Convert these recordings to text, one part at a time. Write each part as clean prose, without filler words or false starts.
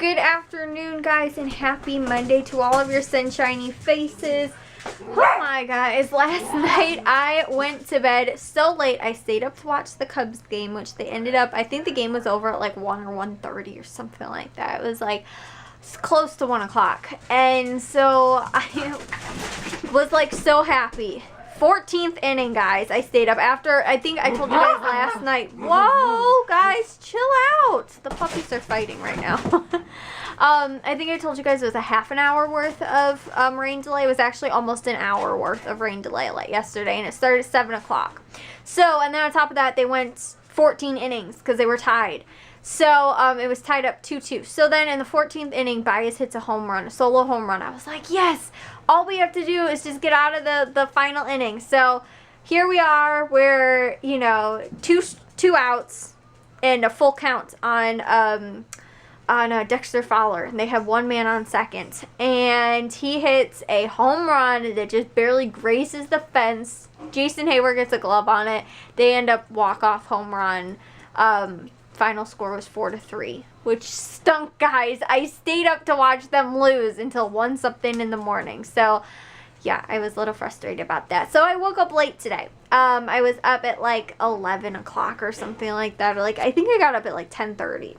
Good afternoon, guys, and happy Monday to all of your sunshiny faces. Oh my guys, last night I went to bed so late. I stayed up to watch the Cubs game, which they ended up, I think the game was over at like 1 or 1:30 or something like that. It was like close to 1 o'clock. And so I was like so happy. 14th inning, guys. I stayed up after, I think I told you guys last night. Whoa, guys, chill out. The puppies are fighting right now. I think I told you guys it was a half an hour worth of rain delay. It was actually almost an hour worth of rain delay like yesterday, and it started at 7 o'clock. So, and then on top of that, they went 14 innings because they were tied. So, it was tied up 2-2. So then in the 14th inning, Bias hits a home run, a solo home run. I was like, yes, all we have to do is just get out of the final inning. So here we are, we're, you know, two outs and a full count on Dexter Fowler. And they have one man on second. And he hits a home run that just barely grazes the fence. Jason Hayward gets a glove on it. They end up walk-off home run. Final score was 4-3, which stunk, guys. I stayed up to watch them lose until 1-something in the morning. So, yeah, I was a little frustrated about that. So I woke up late today. I was up at like 11 o'clock or something like that. Or like, I think I got up at like 10:30.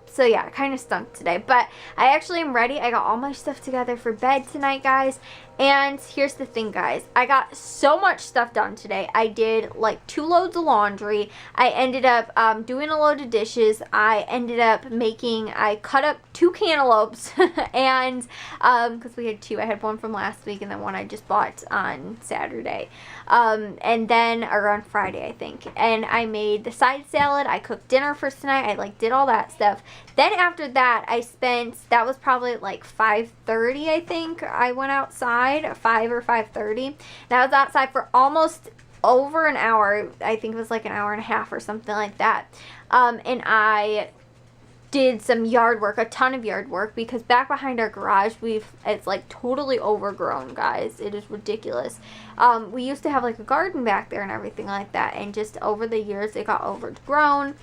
So yeah, it kind of stunk today, but I actually am ready. I got all my stuff together for bed tonight, guys. And here's the thing, guys. I got so much stuff done today. I did like 2 loads of laundry. I ended up doing a load of dishes. I ended up I cut up 2 cantaloupes and because we had 2. I had one from last week and then one I just bought on Saturday. And then around Friday, I think. And I made the side salad. I cooked dinner for tonight. I like did all that stuff. Then after that, that was probably like 5:30, I think. I went outside at 5 or 5:30. And I was outside for almost over an hour. I think it was like an hour and a half or something like that. And I did some yard work, a ton of yard work, because back behind our garage, it's like totally overgrown, guys. It is ridiculous. We used to have like a garden back there and everything like that, and just over the years, it got overgrown.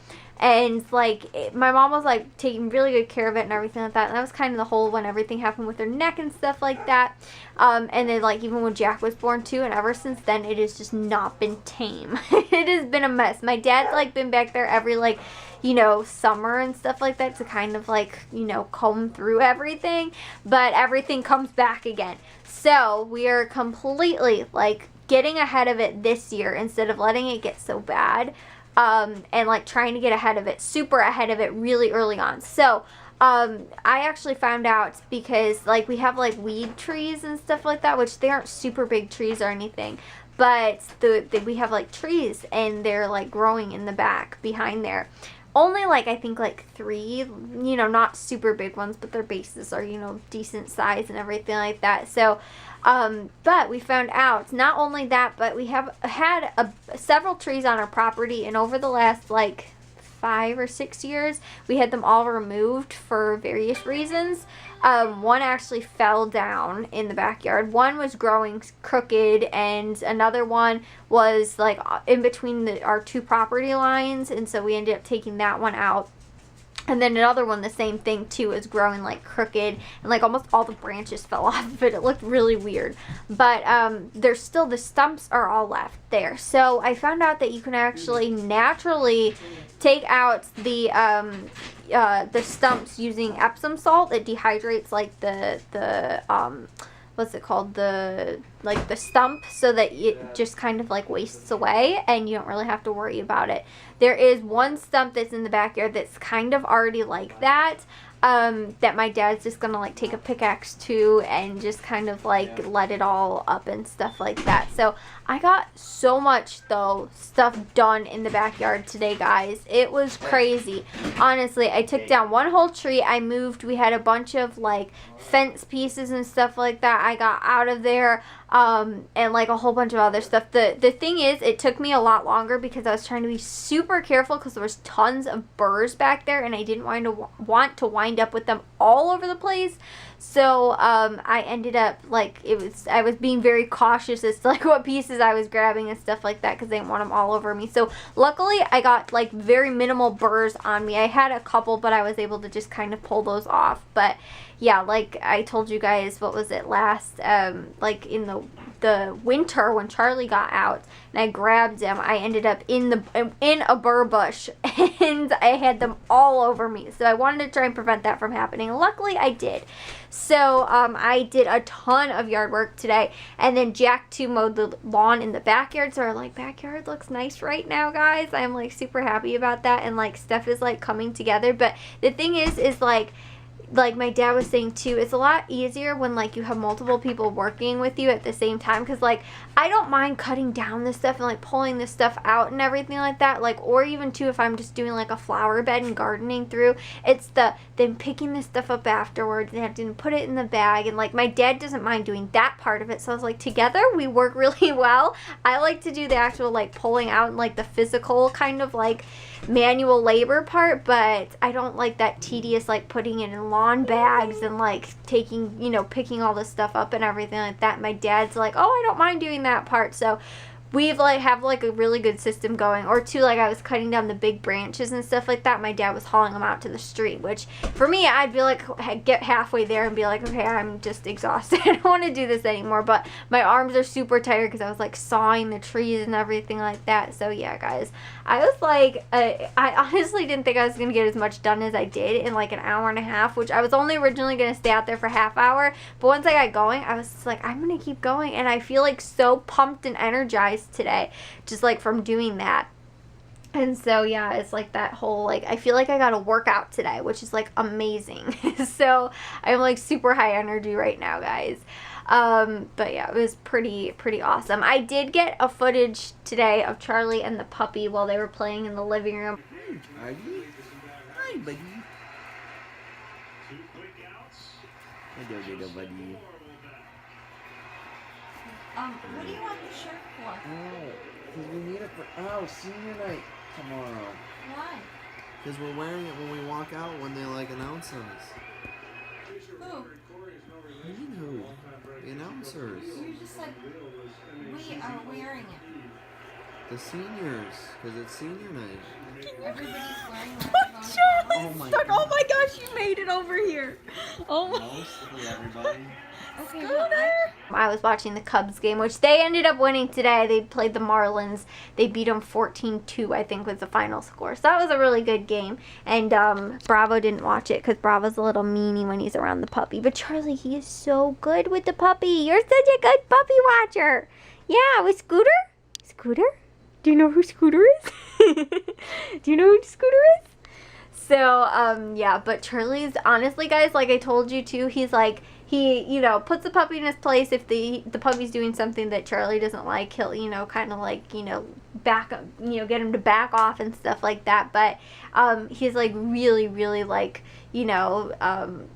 And, like, my mom was, like, taking really good care of it and everything like that. And that was kind of the whole when everything happened with her neck and stuff like that. And then, like, even when Jack was born, too. And ever since then, it has just not been tame. It has been a mess. My dad's, like, been back there every, like, you know, summer and stuff like that to kind of, like, you know, comb through everything. But everything comes back again. So, we are completely, like, getting ahead of it this year instead of letting it get so bad. And like trying to get ahead of it, super ahead of it really early on. So, I actually found out because like we have like weed trees and stuff like that, which they aren't super big trees or anything, but we have like trees and they're like growing in the back behind there. Only like, I think like 3, you know, not super big ones, but their bases are, you know, decent size and everything like that. So, but we found out, not only that, but we have had several trees on our property, and over the last like 5 or 6 years, we had them all removed for various reasons. One actually fell down in the backyard. One was growing crooked, and another one was like in between our 2 property lines, and so we ended up taking that one out. And then another one, the same thing too, is growing like crooked, and like almost all the branches fell off of it. It looked really weird. But there's still, the stumps are all left there. So I found out that you can actually naturally take out the stumps using Epsom salt. It dehydrates like the what's it called, the stump, so that it just kind of like wastes away and you don't really have to worry about it. There is one stump that's in the backyard that's kind of already like that, that my dad's just gonna like take a pickaxe to and just kind of like let it all up and stuff like that. So I got so much though stuff done in the backyard today, guys. It was crazy. Honestly, I took down one whole tree. I moved, we had a bunch of like fence pieces and stuff like that I got out of there. And like a whole bunch of other stuff. The thing is, it took me a lot longer because I was trying to be super careful because there was tons of burrs back there and I didn't want to wind up with them all over the place. So I ended up like I was being very cautious as to like what pieces I was grabbing and stuff like that because they didn't want them all over me. So luckily I got like very minimal burrs on me. I had a couple, but I was able to just kind of pull those off. But yeah, like I told you guys, what was it last like in the winter when Charlie got out and I grabbed him, I ended up in a burr bush and I had them all over me. So I wanted to try and prevent that from happening. Luckily I did. So I did a ton of yard work today, and then Jack too mowed the lawn in the backyard. So our like backyard looks nice right now, guys. I'm like super happy about that, and like stuff is like coming together. But the thing is like my dad was saying too, it's a lot easier when like you have multiple people working with you at the same time, because like I don't mind cutting down this stuff and like pulling this stuff out and everything like that, like, or even too if I'm just doing like a flower bed and gardening through, it's then picking this stuff up afterwards and having to put it in the bag, and like my dad doesn't mind doing that part of it. So I was like, together we work really well. I like to do the actual like pulling out and like the physical kind of like manual labor part, but I don't like that tedious like putting it in lawn bags and like taking, you know, picking all this stuff up and everything like that. My dad's like, oh, I don't mind doing that part. So we've like have like a really good system going. Or too, like I was cutting down the big branches and stuff like that, my dad was hauling them out to the street, which for me, I'd be like, get halfway there and be like, okay, I'm just exhausted. I don't want to do this anymore. But my arms are super tired because I was like sawing the trees and everything like that. So yeah, guys, I was like, I honestly didn't think I was going to get as much done as I did in like an hour and a half, which I was only originally going to stay out there for half hour. But once I got going, I was just like, I'm going to keep going. And I feel like so pumped and energized today, just like from doing that. And so yeah, it's like that whole like, I feel like I got a workout today, which is like amazing. So I'm like super high energy right now, guys. But yeah, it was pretty awesome. I did get a footage today of Charlie and the puppy while they were playing in the living room. Hey, Charlie. Hi, buddy. Hello, little buddy. What do you want the shirt for? Oh, because we need it for senior night tomorrow. Why? Because we're wearing it when we walk out when they like announce us. Who? You know, the announcers. You're just like, we are wearing it. The seniors, because it's senior night. Everybody's wearing Charlie's Oh my stuck. God. Oh my gosh, you made it over here. Oh my. Mostly everybody. Okay, Scooter. I was watching the Cubs game, which they ended up winning today. They played the Marlins. They beat them 14-2, I think was the final score. So that was a really good game. And Bravo didn't watch it because Bravo's a little meanie when he's around the puppy. But Charlie, he is so good with the puppy. You're such a good puppy watcher. Yeah, with Scooter? Scooter? Do you know who Scooter is? Do you know who Scooter is? So, yeah, but Charlie's, honestly, guys, like I told you, too, he's like, he, you know, puts the puppy in his place. If the puppy's doing something that Charlie doesn't like, he'll, you know, kind of like, you know, back up, you know, get him to back off and stuff like that. But he's like really like, you know,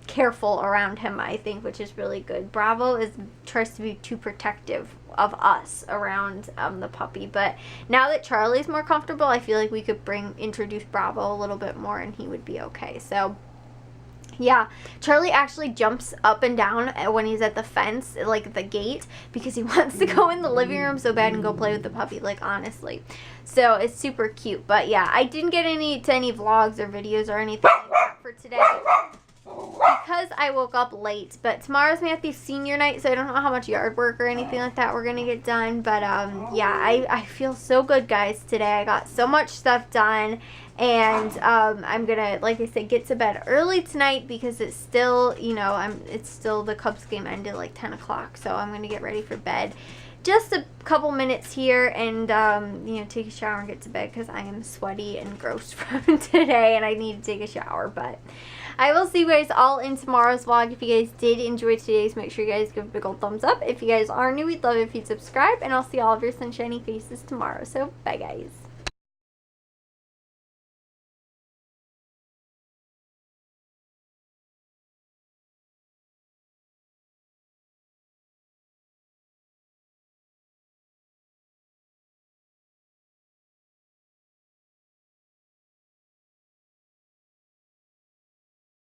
careful around him, I think, which is really good. Bravo tries to be too protective of us around the puppy, but now that Charlie's more comfortable, I feel like we could introduce Bravo a little bit more and he would be okay. So yeah, Charlie actually jumps up and down when he's at the fence, like the gate, because he wants to go in the living room so bad and go play with the puppy, like honestly. So it's super cute. But yeah, I didn't get any vlogs or videos or anything like that for today because I woke up late. But tomorrow's Matthew's senior night, so I don't know how much yard work or anything like that we're gonna get done. But yeah, I feel so good, guys, today. I got so much stuff done. And I'm gonna, like I said, get to bed early tonight because it's still, you know, it's still, the Cubs game ended like 10 o'clock, so I'm gonna get ready for bed. Just a couple minutes here and, you know, take a shower and get to bed because I am sweaty and gross from today and I need to take a shower. But I will see you guys all in tomorrow's vlog. If you guys did enjoy today's, make sure you guys give a big old thumbs up. If you guys are new, we'd love it if you'd subscribe, and I'll see all of your sunshiny faces tomorrow. So, bye, guys.